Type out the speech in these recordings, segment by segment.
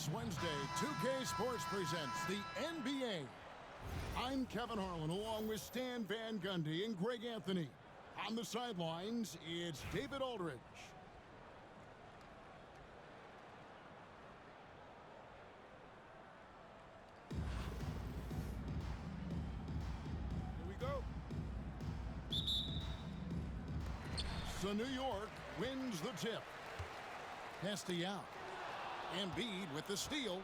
This Wednesday, 2K Sports presents the NBA. I'm Kevin Harlan along with Stan Van Gundy and Greg Anthony. On the sidelines, it's David Aldridge. Here we go. So New York wins the tip. Hesty out. Embiid with the steal.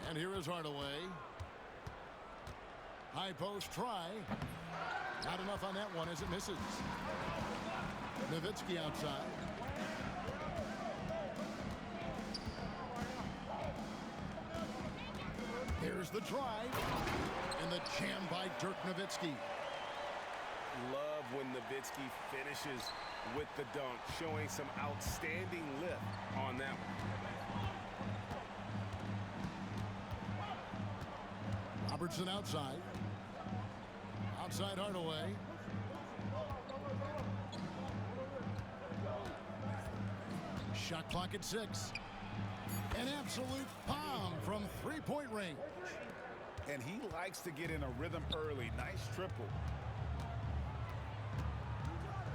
And here is Hardaway. High post try. Not enough on that one as it misses. Nowitzki outside. Here's the try. And the jam by Dirk Nowitzki. Love when Nowitzki finishes with the dunk, showing some outstanding lift on that one. Robertson outside. Outside Hardaway. Shot clock at 6. An absolute bomb from three-point range. And he likes to get in a rhythm early. Nice triple.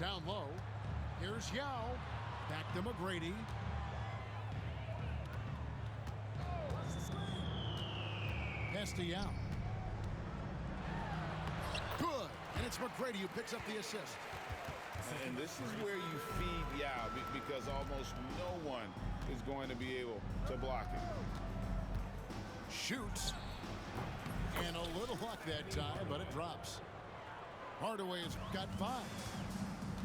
Down low. Here's Yao. Back to McGrady. Hesty out. Good. And it's McGrady who picks up the assist. And this is where you feed Yao because almost no one is going to be able to block it. Shoots. And a little luck that time, but it drops. Hardaway's got 5.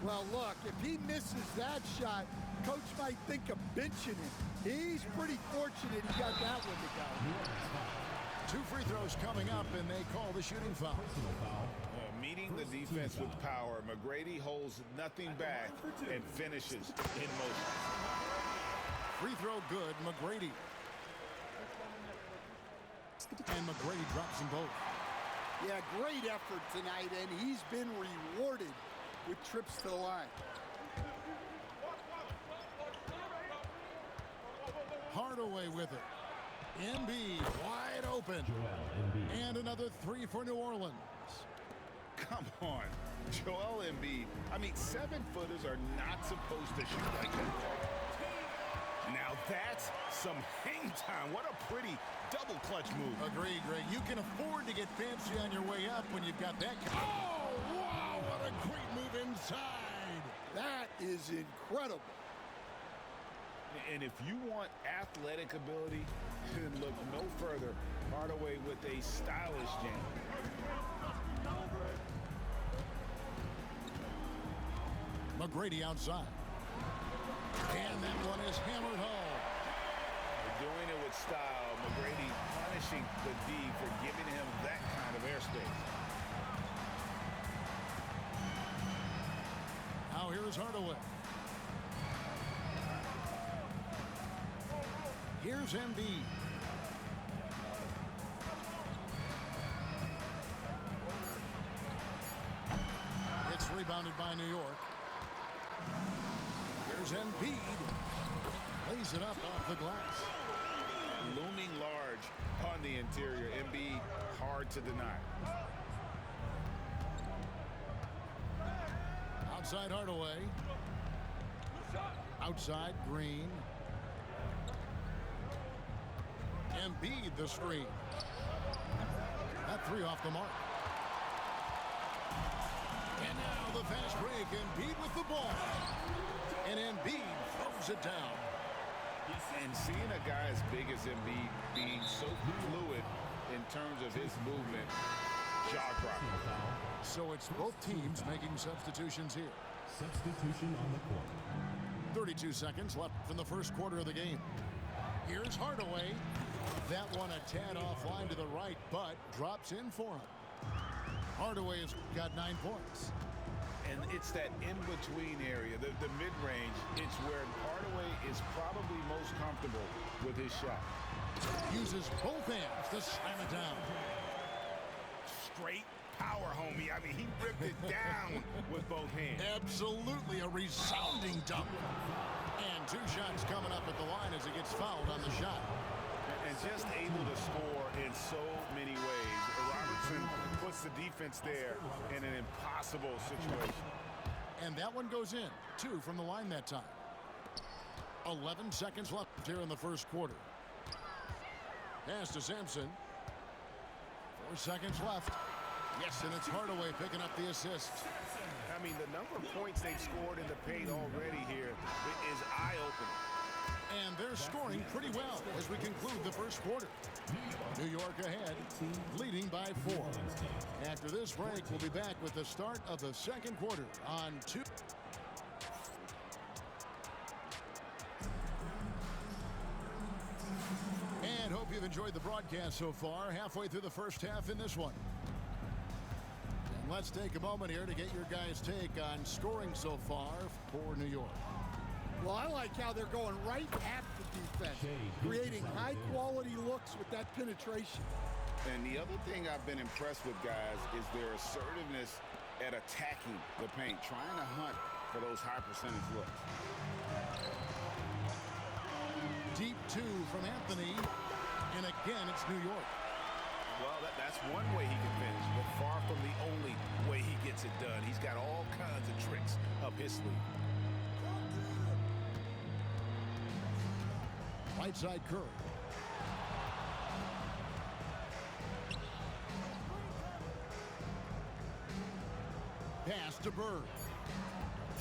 Well, look, if he misses that shot, coach might think of benching him. He's pretty fortunate he got that one to go. 2 free throws coming up, and they call the shooting foul. Meeting the defense with power, McGrady holds nothing back and finishes in motion. Free throw good, McGrady. And McGrady drops them both. Yeah, great effort tonight, and he's been rewarded with trips to the line. Hardaway with it. Embiid wide open. And another 3 for New Orleans. Come on, Joel Embiid. I mean, 7-footers are not supposed to shoot like that. Now that's some hang time. What a pretty double clutch move. Agreed, Greg. You can afford to get fancy on your way up when you've got that. Oh, wow, what a great move inside. That is incredible. And if you want athletic ability, then look no further. Hardaway with a stylish jam. McGrady outside. And that one is hammered home. They're doing it with style. McGrady punishing the D for giving him that kind of airspace. Now here's Hardaway. Here's Embiid. It's rebounded by New York. Here's Embiid. Lays it up off the glass. Looming large on the interior. Embiid hard to deny. Outside Hardaway. Outside Green. Embiid the screen. That 3 off the mark. And now the fast break. Embiid with the ball. And Embiid throws it down. And seeing a guy as big as Embiid being so fluid in terms of his movement, jaw-dropping. So it's both teams making substitutions here. Substitution on the court. 32 seconds left in the first quarter of the game. Here's Hardaway. That one a tad offline to the right, but drops in for him. Hardaway has got 9 points. And it's that in-between area, the mid-range. It's where Hardaway is probably most comfortable with his shot. Uses both hands to slam it down. Straight power, homie. I mean, he ripped it down with both hands. Absolutely a resounding dunk. And 2 shots coming up at the line as he gets fouled on the shot. And just able to score in so many ways. Robertson puts the defense there in an impossible situation. And that one goes in. 2 from the line that time. 11 seconds left here in the first quarter. Pass to Sampson. 4 seconds left. Yes, and it's Hardaway picking up the assist. I mean, the number of points they've scored in the paint already here is eye-opening. And they're scoring pretty well as we conclude the first quarter. New York ahead, leading by 4. After this break, we'll be back with the start of the second quarter on 2. And hope you've enjoyed the broadcast so far. Halfway through the first half in this one. And let's take a moment here to get your guys' take on scoring so far for New York. Well, I like how they're going right at the defense, creating high-quality looks with that penetration. And the other thing I've been impressed with, guys, is their assertiveness at attacking the paint, trying to hunt for those high-percentage looks. Deep 2 from Anthony, and again it's New York. Well, that's one way he can finish, but far from the only way he gets it done. He's got all kinds of tricks up his sleeve. Right side Curry. Pass to Bird.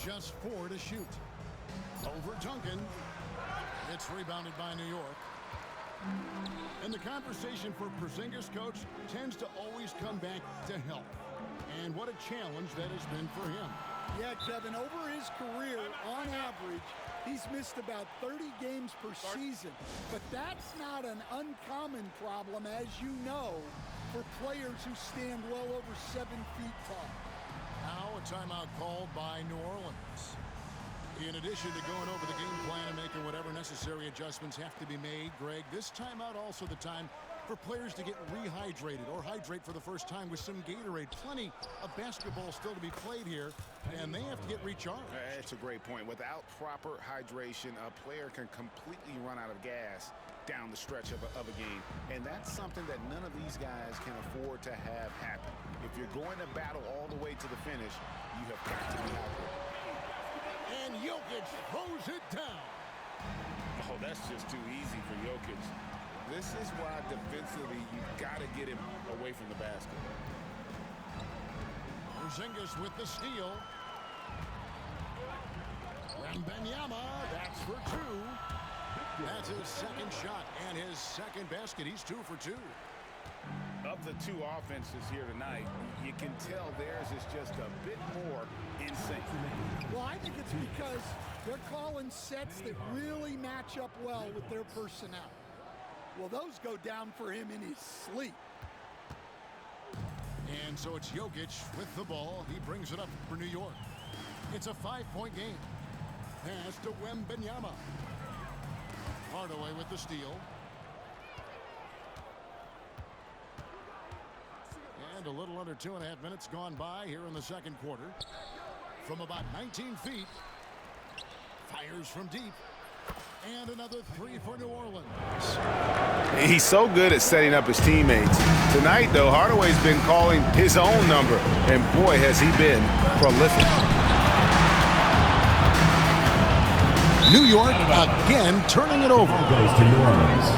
Just 4 to shoot. Over Duncan. It's rebounded by New York. And the conversation for Porzingis, coach, tends to always come back to health. And what a challenge that has been for him. Yeah, Kevin, over his career, on average, he's missed about 30 games per season. But that's not an uncommon problem, as you know, for players who stand well over 7 feet tall. Now a timeout called by New Orleans. In addition to going over the game plan and making whatever necessary adjustments have to be made, Greg, this timeout also the time for players to get rehydrated or hydrate for the first time with some Gatorade. Plenty of basketball still to be played here, and they have to get recharged. That's a great point. Without proper hydration, a player can completely run out of gas down the stretch of a game. And that's something that none of these guys can afford to have happen. If you're going to battle all the way to the finish, you have got to be hydrated. And Jokic throws it down. Oh, that's just too easy for Jokic. This is why defensively you've got to get him away from the basket. Porzingis with the steal. Wembanyama, that's for 2. That's his second shot and his second basket. He's 2 for 2. Of the 2 offenses here tonight, you can tell theirs is just a bit more in sync. Well, I think it's because they're calling sets that really match up well with their personnel. Well, those go down for him in his sleep. And so it's Jokic with the ball. He brings it up for New York. It's a 5-point game. Pass to Wembanyama. Hardaway with the steal. And a little under 2.5 minutes gone by here in the second quarter. From about 19 feet. Fires from deep. And another 3 for New Orleans. He's so good at setting up his teammates. Tonight, though, Hardaway's been calling his own number. And boy, has he been prolific. New York again turning it over. Goes to New Orleans.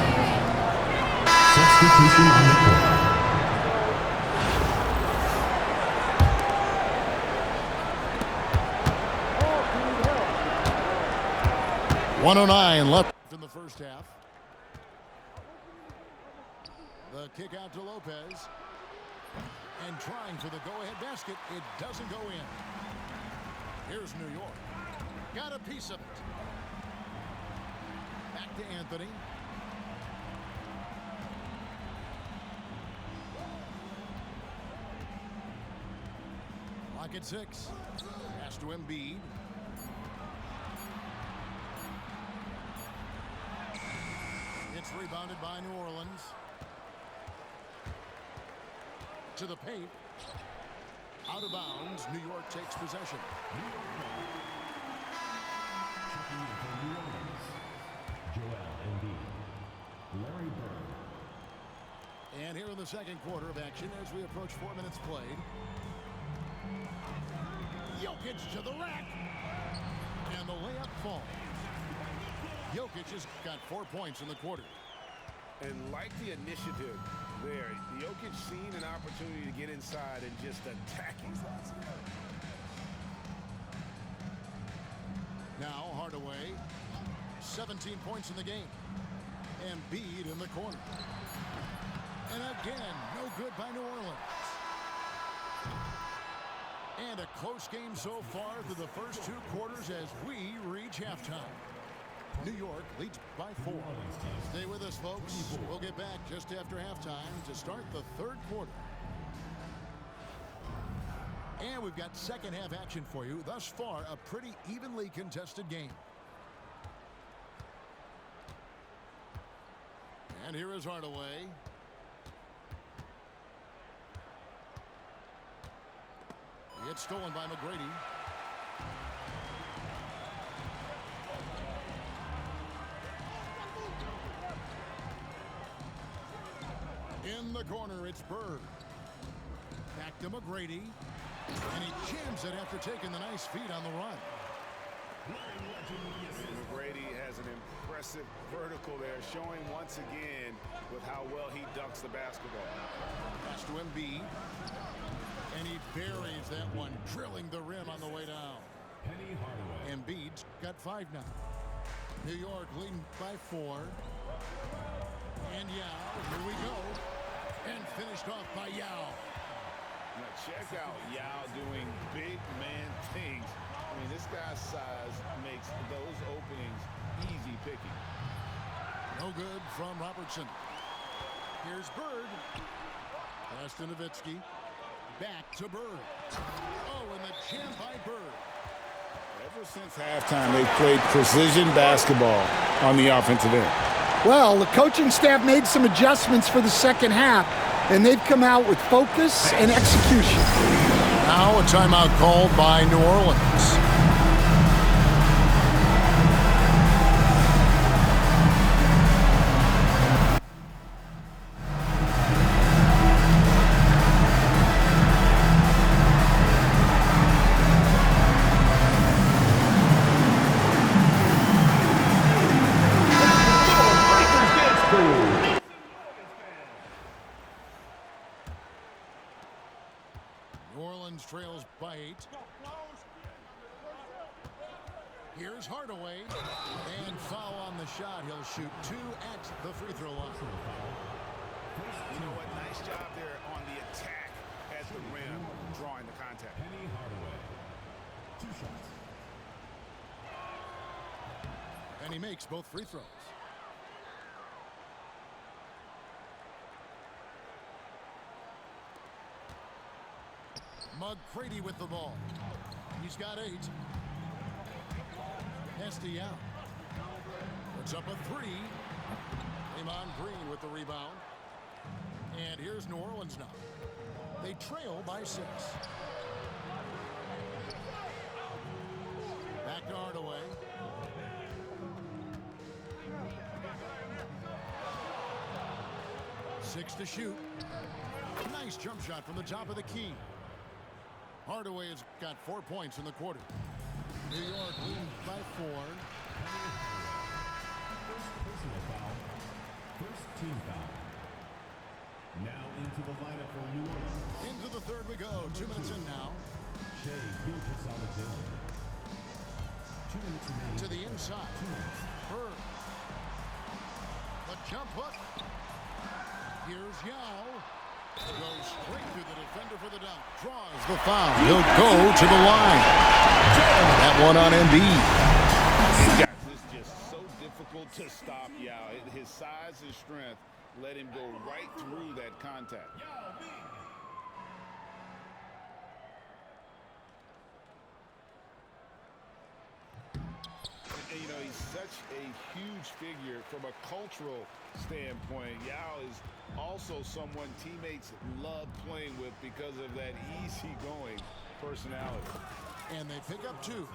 Substitution on the court. .109 left in the first half. The kick out to Lopez. And trying for the go-ahead basket. It doesn't go in. Here's New York. Got a piece of it. Back to Anthony. Clock at 6. Pass to Embiid. It's rebounded by New Orleans. To the paint. Out of bounds. New York takes possession. Checking in for New Orleans. the second quarter of action as we approach 4 minutes played. Jokic to the rack. And the layup falls. Jokic has got 4 points in the quarter. And like the initiative there, Jokic seen an opportunity to get inside and just attacking. Now Hardaway, 17 points in the game. Embiid in the corner. And again, no good by New Orleans. And a close game so far through the first 2 quarters as we reach halftime. New York leads by 4. Stay with us, folks. We'll get back just after halftime to start the third quarter. And we've got second half action for you. Thus far, a pretty evenly contested game. And here is Hardaway. It's stolen by McGrady. In the corner, it's Bird. Back to McGrady. And he jams it after taking the nice feed on the run. McGrady has an impressive vertical there, showing once again with how well he dunks the basketball. Pass to Embiid. And he buries that one, drilling the rim on the way down. Embiid's got 5 now. New York leading by 4. And Yao, here we go. And finished off by Yao. Now check out Yao doing big man things. I mean, this guy's size makes those openings easy picking. No good from Robertson. Here's Bird. Pass to Nowitzki. Back to Bird. Oh, and the jam by Bird. Ever since halftime, they've played precision basketball on the offensive end. Well, the coaching staff made some adjustments for the second half, and they've come out with focus and execution. Now a timeout called by New Orleans. Trails by 8. Here's Hardaway. And foul on the shot. He'll shoot 2 at the free throw line. You know what? Nice job there on the attack at the rim, drawing the contact. Hardaway. 2 shots. And he makes both free throws. McGrady with the ball. He's got 8. Nasty out. Puts up a 3. Draymond Green with the rebound. And here's New Orleans now. They trail by 6. Back to Hardaway. Six to shoot. Nice jump shot from the top of the key. Hardaway has got 4 points in the quarter. New York leads by 4. First personal foul. First team foul. Now into the lineup for New Orleans. Into the third we go. 2 minutes in now. Shea Gilgeous-Alexander. 2 minutes remaining. To the inside. 2 minutes. Bird. The jump hook. Here's Yao. Goes straight through the defender for the dunk. Draws the foul. He'll go to the line. That one on Embiid. It's just so difficult to stop Yao. His size and strength let him go right through that contact. And, you know, he's such a huge figure from a cultural standpoint. Yao is also someone teammates love playing with because of that easygoing personality. And they pick up 2.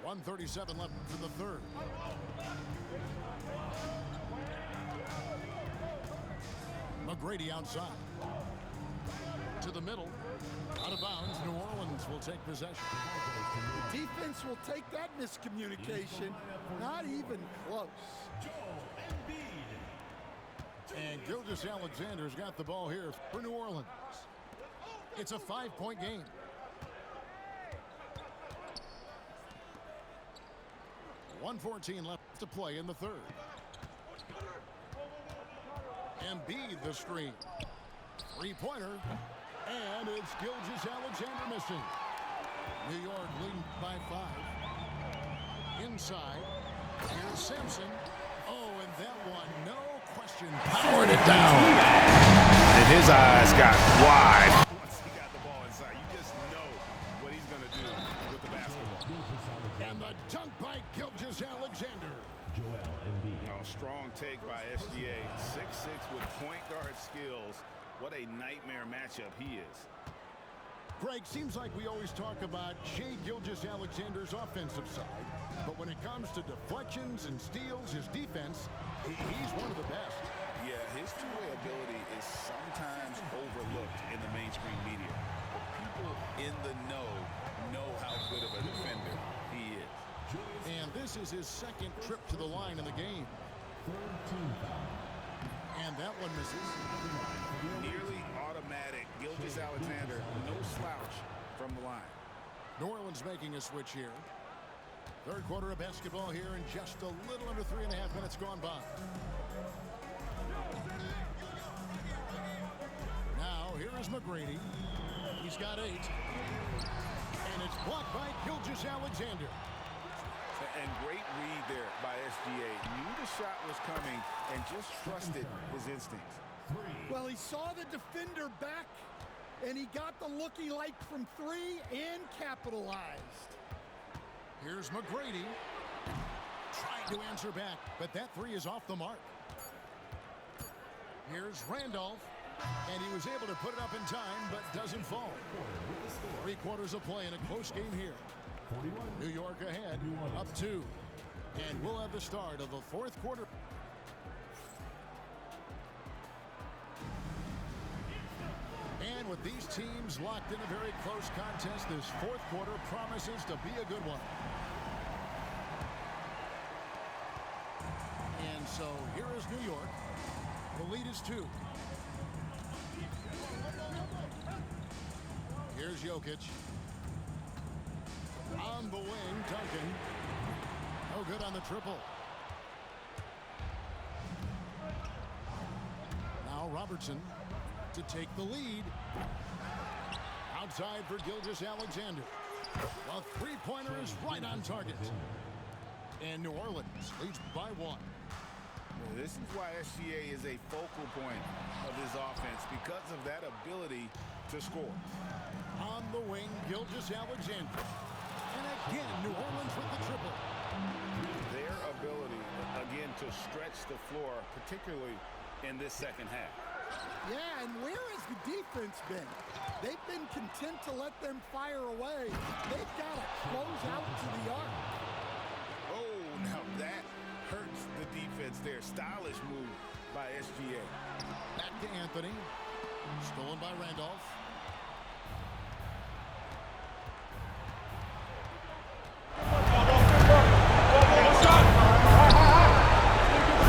1:37 left for the third. McGrady outside. To the middle. Out of bounds. New Orleans will take possession. The defense will take that miscommunication. Not even close. And Gilgeous-Alexander's got the ball here for New Orleans. It's a 5-point game. .114 left to play in the third. Embiid the screen. Three-pointer. And it's Gilgeous-Alexander missing. New York leading by 5. Inside. Here's Sampson. Oh, and that one, no question, powered it down. And his eyes got wide. Once he got the ball inside, you just know what he's going to do with the basketball. And the dunk by Gilgeous-Alexander. Oh, strong take by SGA. 6'6" with point guard skills. What a nightmare matchup he is. Greg, seems like we always talk about Shai Gilgeous-Alexander's offensive side, but when it comes to deflections and steals, his defense, he's one of the best. Yeah, his two-way ability is sometimes overlooked in the mainstream media. But people in the know how good of a defender he is. And this is his second trip to the line in the game. And that one misses. Nearly automatic. Gilgeous-Alexander, no slouch from the line. New Orleans making a switch here. Third quarter of basketball here, and just a little under 3.5 minutes gone by. Now, here is McGrady. He's got 8. And it's blocked by Gilgeous-Alexander. And great read there by SGA. Knew the shot was coming and just trusted his instincts. Well, he saw the defender back, and he got the look he liked from 3 and capitalized. Here's McGrady. Trying to answer back, but that 3 is off the mark. Here's Randolph, and he was able to put it up in time, but doesn't fall. 3 quarters of play in a close game here. New York ahead, up 2. And we'll have the start of the fourth quarter. And with these teams locked in a very close contest, this fourth quarter promises to be a good one. And so here is New York. The lead is 2. Here's Jokic. On the wing, Duncan. No good on the triple. Now Robertson to take the lead. Outside for Gilgeous-Alexander. A three-pointer is right on target. And New Orleans leads by 1. This is why SGA is a focal point of this offense, because of that ability to score. On the wing, Gilgeous-Alexander. And again, New Orleans with the triple. Their ability, again, to stretch the floor, particularly in this second half. Yeah, and where has the defense been? They've been content to let them fire away. They've got to close out to the arc. Oh, now that hurts the defense there. Stylish move by SGA. Back to Anthony. Stolen by Randolph.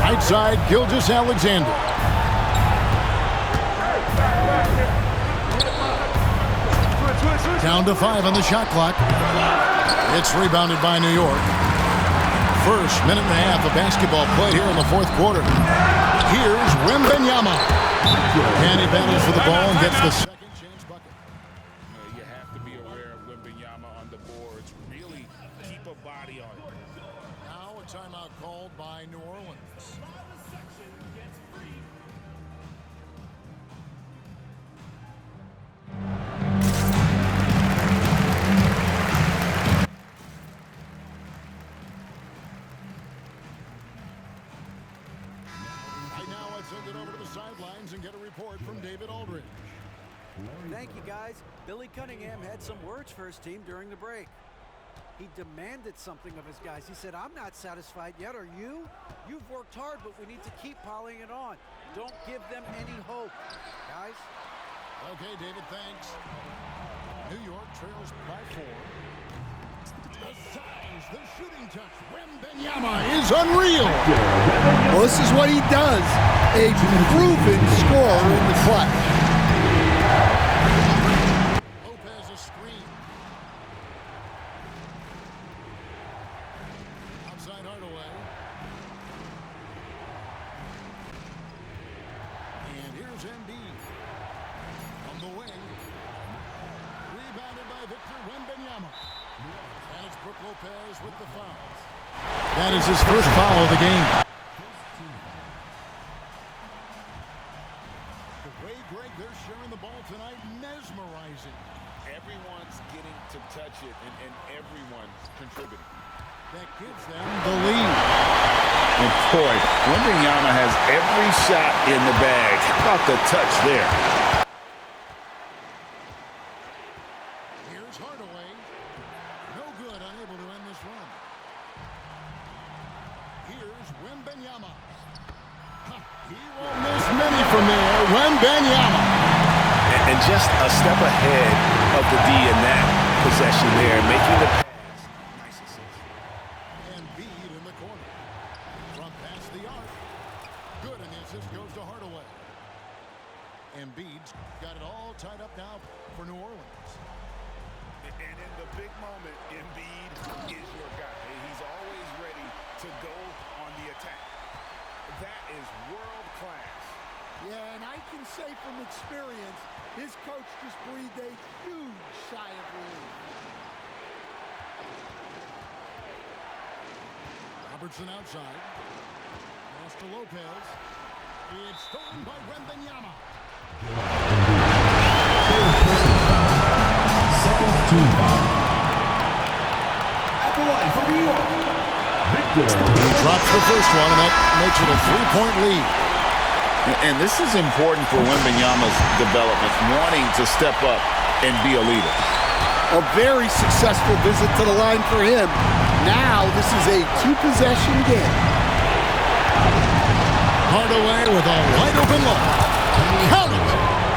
Right side, Gilgeous-Alexander. Down to 5 on the shot clock. It's rebounded by New York. First minute and a half of basketball played here in the fourth quarter. Here's Wembanyama. And he battles for the ball and gets the second chance bucket. You have to be aware of Wembanyama on the boards. Really keep a body on it. Now a timeout called by New Orleans. Send it over to the sidelines and get a report from David Aldridge. Thank you, guys. Billy Cunningham had some words for his team during the break. He demanded something of his guys. He said, I'm not satisfied yet, are you? You've worked hard, but we need to keep piling it on. Don't give them any hope, guys. Okay, David, thanks. New York trails by 4. The size, the shooting touch. Wembanyama is unreal. Well, this is what he does. A proven scorer in the clutch. Lopez a screen. Outside Hardaway. And here's Embiid. On the wing. Rebounded by Victor Wembanyama. And it's Brook Lopez with the fouls. That is his first foul of the game. The way, Greg, they're sharing the ball tonight, mesmerizing. Everyone's getting to touch it, and everyone's contributing. That gives them the lead. And boy, Wembanyama has every shot in the bag. How about the touch there? Here's Hardaway. No good, unable to end this run. Here's Wembanyama. He won't miss many from there. Wembanyama. And just a step ahead of the D in that possession there, making the pass. Nice assist. And Embiid in the corner. From past the arc. Good, and the assist goes to Hardaway. Embiid's got it all tied up now for New Orleans. And in the big moment, Embiid is your guy. He's always ready to go on the attack. That is world class. Yeah, and I can say from experience, his coach just breathed a huge sigh of relief. Robertson outside. Pass to Lopez. It's stolen by Wembanyama. Second team foul. At the line for New York, Victor. He drops the first one, and that makes it a 3-point lead. And this is important for Wembanyama's development, wanting to step up and be a leader. A very successful visit to the line for him. Now this is a 2-possession game. Hardaway with a wide open look. Count it!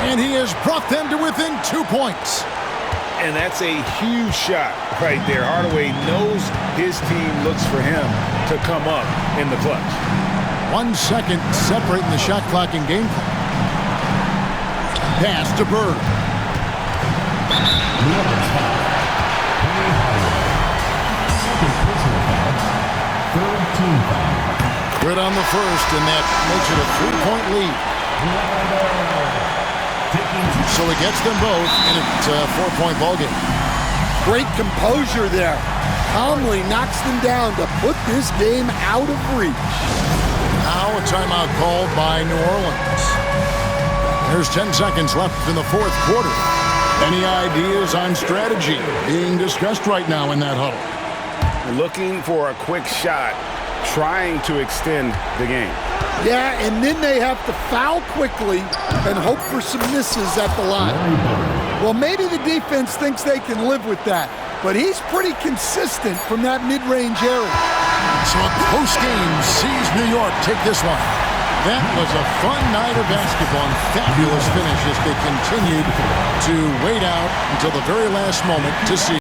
And he has brought them to within 2 points. And that's a huge shot right there. Hardaway knows his team looks for him to come up in the clutch. 1 second separating the shot clock and game clock. Pass to Bird. New Orleans foul. Penny Hardaway. Second personal foul. Third team foul. Good on the first, and that makes it a 3-point lead. So he gets them both, and it's a 4-point ballgame. Great composure there. Calmly knocks them down to put this game out of reach. Now a timeout called by New Orleans. There's 10 seconds left in the fourth quarter. Any ideas on strategy being discussed right now in that huddle? Looking for a quick shot, trying to extend the game. Yeah, and then they have to foul quickly and hope for some misses at the line. Well, maybe the defense thinks they can live with that, but he's pretty consistent from that mid-range area. So a close game sees New York take this one. That was a fun night of basketball and fabulous finish as they continued to wait out until the very last moment to see